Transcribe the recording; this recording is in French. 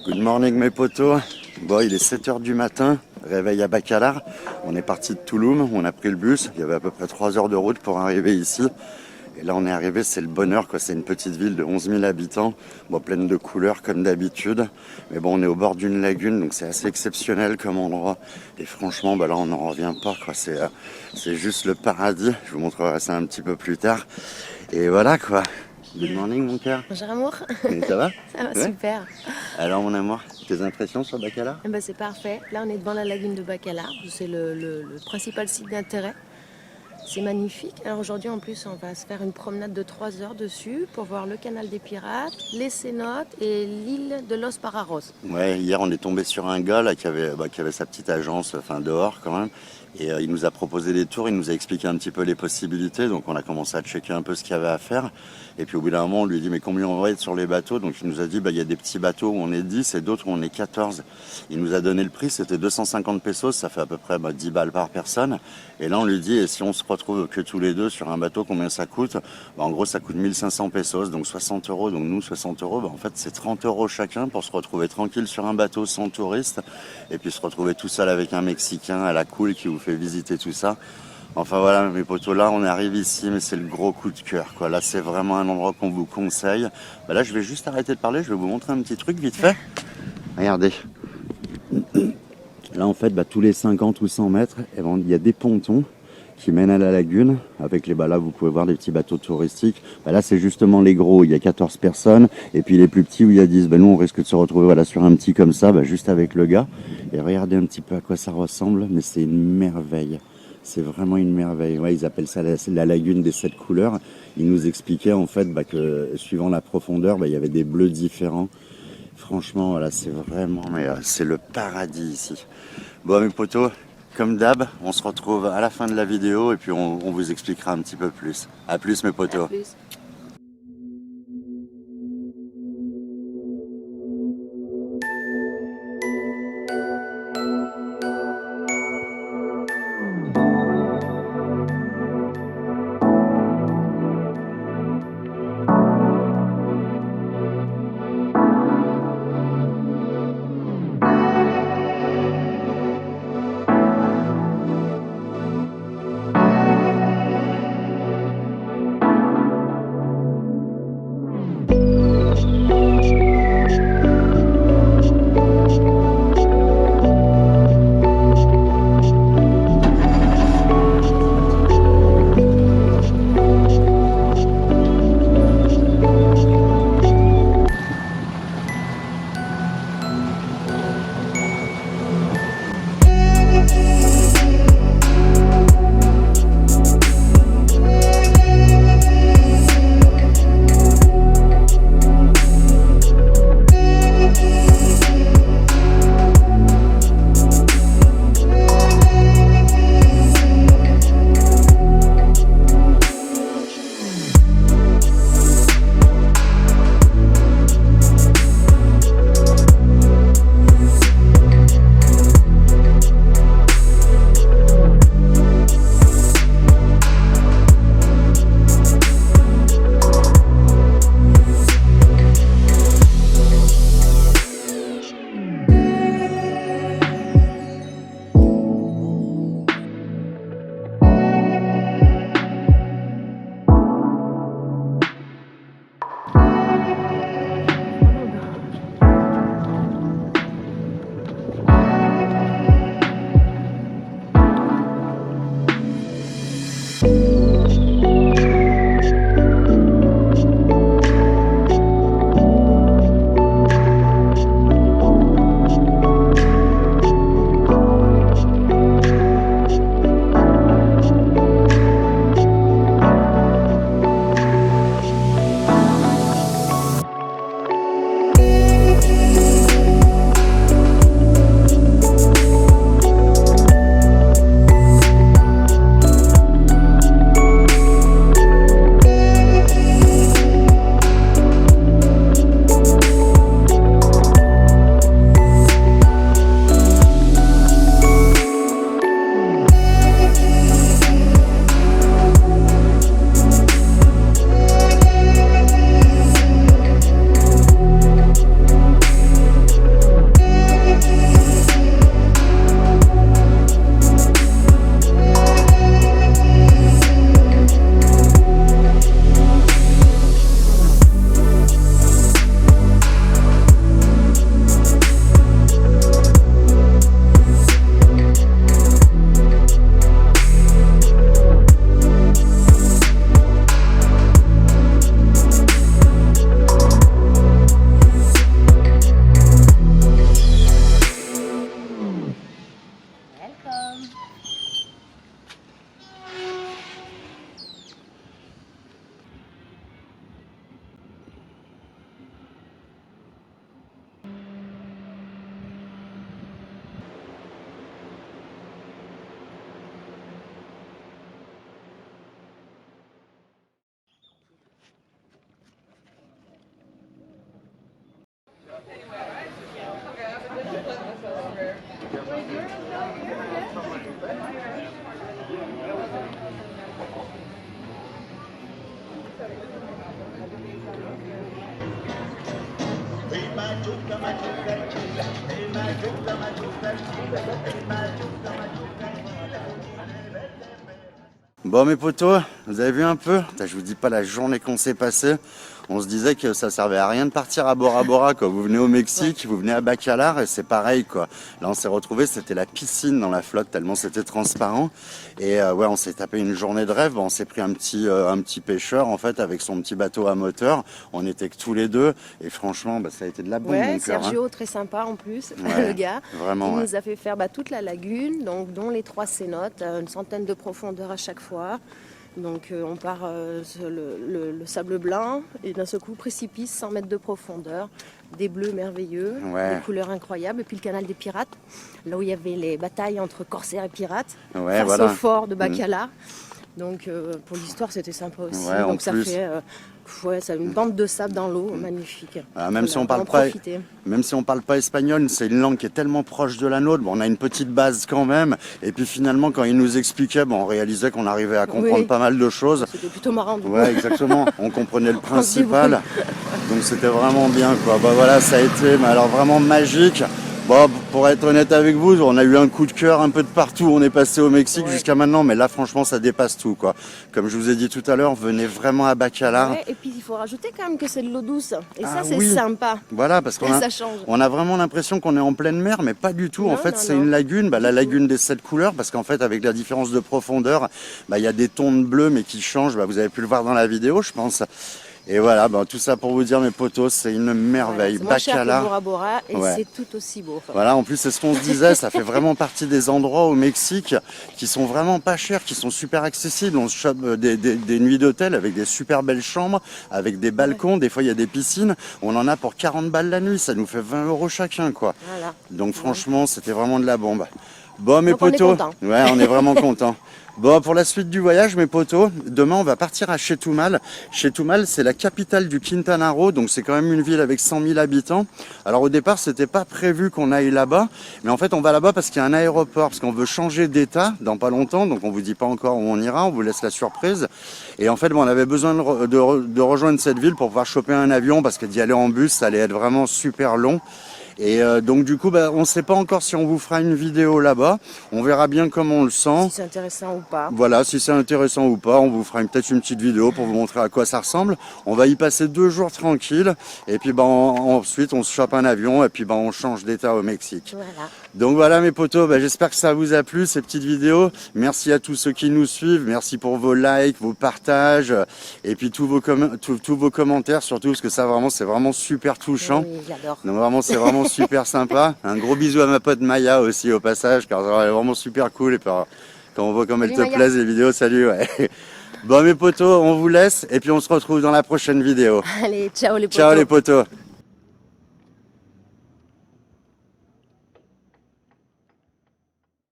Good morning mes potos. Bon, il est 7h du matin, réveil à Bacalar. On est parti de Touloum, on a pris le bus. Il y avait à peu près 3 heures de route pour arriver ici. Et là on est arrivé, c'est le bonheur quoi. C'est une petite ville de 11 000 habitants, bon, pleine de couleurs comme d'habitude. Mais bon, on est au bord d'une lagune, donc c'est assez exceptionnel comme endroit. Et franchement, bah là on n'en revient pas quoi. C'est juste le paradis. Je vous montrerai ça un petit peu plus tard. Et voilà quoi. Good morning mon cœur. Bonjour amour. Ça va? Ça va Ouais. super. Alors mon amour, tes impressions sur Bacalar? Eh ben, c'est parfait. Là on est devant la lagune de Bacalar. C'est le principal site d'intérêt. C'est magnifique. Alors aujourd'hui en plus on va se faire une promenade de 3 heures dessus pour voir le canal des pirates, les cénotes et l'île de Los Pararos. Ouais, hier on est tombé sur un gars là qui avait sa petite agence, enfin dehors quand même. Et il nous a proposé des tours, il nous a expliqué un petit peu les possibilités, donc on a commencé à checker un peu ce qu'il y avait à faire. Et puis au bout d'un moment on lui dit mais combien on va être sur les bateaux? Donc il nous a dit il y a des petits bateaux où on est 10 et d'autres où on est 14. Il nous a donné le prix, c'était 250 pesos, ça fait à peu près 10 balles par personne. Et là on lui dit et si on se retrouve que tous les deux sur un bateau, combien ça coûte? En gros ça coûte 1500 pesos, donc 60 euros, donc nous 60 euros, en fait c'est 30 euros chacun pour se retrouver tranquille sur un bateau sans touristes et puis se retrouver tout seul avec un Mexicain à la cool qui vous fait visiter tout ça. Enfin voilà mes potos, là on arrive ici mais c'est le gros coup de cœur quoi. Là c'est vraiment un endroit qu'on vous conseille. Là je vais juste arrêter de parler, je vais vous montrer un petit truc vite fait. Regardez. Là en fait tous les 50 ou 100 mètres il y a des pontons qui mènent à la lagune avec là vous pouvez voir des petits bateaux touristiques. Là c'est justement les gros, il y a 14 personnes et puis les plus petits où il y a 10. Nous on risque de se retrouver sur un petit comme ça juste avec le gars et regardez un petit peu à quoi ça ressemble, mais c'est une merveille. C'est vraiment une merveille. Ouais, ils appellent ça la lagune des 7 couleurs. Ils nous expliquaient en fait que suivant la profondeur, il y avait des bleus différents. Franchement, voilà, c'est vraiment, mais c'est le paradis ici. Bon, mes potos, comme d'hab, on se retrouve à la fin de la vidéo et puis on vous expliquera un petit peu plus. À plus, mes potos. À plus. Bon mes potos, vous avez vu un peu? Putain, je vous dis pas la journée qu'on s'est passée. On se disait que ça servait à rien de partir à Bora Bora, quoi. Vous venez au Mexique, vous venez à Bacalar et c'est pareil, quoi. Là, on s'est retrouvés, c'était la piscine dans la flotte tellement c'était transparent. Et ouais, on s'est tapé une journée de rêve. On s'est pris un petit pêcheur en fait avec son petit bateau à moteur. On était que tous les deux et franchement, bah, ça a été de la bombe. Ouais, mon cœur, Sergio, hein. très sympa en plus, Ouais, le gars. vraiment, Il ouais. nous a fait faire toute la lagune, donc dont les 3 cénotes, une centaine de profondeur à chaque fois. Donc on part sur le sable blanc et d'un seul coup précipice 100 mètres de profondeur, des bleus merveilleux, Ouais. des couleurs incroyables et puis le canal des pirates, là où il y avait les batailles entre corsaires et pirates, Ouais, face voilà. au fort de Bacalar. Donc pour l'histoire c'était sympa aussi. Ouais, en donc ça plus. fait ouais, ça une bande de sable dans l'eau, magnifique. Ah, même si on a parle vraiment pas, profité. même si on parle pas espagnol, c'est une langue qui est tellement proche de la nôtre. Bon, on a une petite base quand même. Et puis finalement, quand il nous expliquait, bon, on réalisait qu'on arrivait à comprendre Oui. pas mal de choses. C'était plutôt marrant. Du coup. Ouais, exactement. On comprenait le se principal. Donc c'était vraiment bien, quoi. Bah voilà, ça a été, mais alors vraiment magique. Bon, pour être honnête avec vous, on a eu un coup de cœur un peu de partout. On est passé au Mexique Ouais. jusqu'à maintenant, mais là, franchement, ça dépasse tout, quoi. Comme je vous ai dit tout à l'heure, venez vraiment à Bacalar. Ouais, et puis il faut rajouter quand même que c'est de l'eau douce. Et Ah ça c'est oui. sympa. Voilà, parce qu'on a, Ça change. on a vraiment l'impression qu'on est en pleine mer, mais pas du tout. En Non, fait, non, c'est non. une lagune, la lagune des 7 couleurs, parce qu'en fait, avec la différence de profondeur, il y a des tons de bleu, mais qui changent. Vous avez pu le voir dans la vidéo, je pense. Et voilà, tout ça pour vous dire, mes potos, c'est une merveille. Voilà, c'est moins cher que Bacalar. Bora Bora et Ouais. c'est tout aussi beau. Enfin, Voilà, en plus, c'est ce qu'on se disait, ça fait vraiment partie des endroits au Mexique qui sont vraiment pas chers, qui sont super accessibles. On se chope des nuits d'hôtel avec des super belles chambres, avec des balcons, des fois il y a des piscines. On en a pour 40 balles la nuit, ça nous fait 20 € chacun, quoi. voilà. Donc franchement, c'était vraiment de la bombe. Bon, mes Donc, on est potos, content. ouais, on est vraiment contents. Bon, pour la suite du voyage, mes potos, demain on va partir à Chetumal. Chetumal, c'est la capitale du Quintana Roo, donc c'est quand même une ville avec 100 000 habitants. Alors au départ, c'était pas prévu qu'on aille là-bas, mais en fait on va là-bas parce qu'il y a un aéroport, parce qu'on veut changer d'état dans pas longtemps, donc on vous dit pas encore où on ira, on vous laisse la surprise. Et en fait, on avait besoin de rejoindre cette ville pour pouvoir choper un avion, parce que d'y aller en bus, ça allait être vraiment super long. Et donc du coup, on ne sait pas encore si on vous fera une vidéo là-bas. On verra bien comment on le sent. Si c'est intéressant ou pas. Voilà, si c'est intéressant ou pas, on vous fera peut-être une petite vidéo pour vous montrer à quoi ça ressemble. On va y passer 2 jours tranquilles. Et puis ensuite, on se chope un avion et puis on change d'état au Mexique. Voilà. Donc voilà mes potos, j'espère que ça vous a plu ces petites vidéos. Merci à tous ceux qui nous suivent, merci pour vos likes, vos partages et puis tous vos commentaires surtout, parce que ça vraiment c'est vraiment super touchant. Oui, j'adore. Donc vraiment c'est vraiment super sympa. Un gros bisou à ma pote Maya aussi au passage, car elle est vraiment super cool et quand on voit comme elle Salut, te Maya. plaise les vidéos, salut ouais. Bon mes potos, on vous laisse et puis on se retrouve dans la prochaine vidéo. Allez, ciao les potos. Ciao les potos.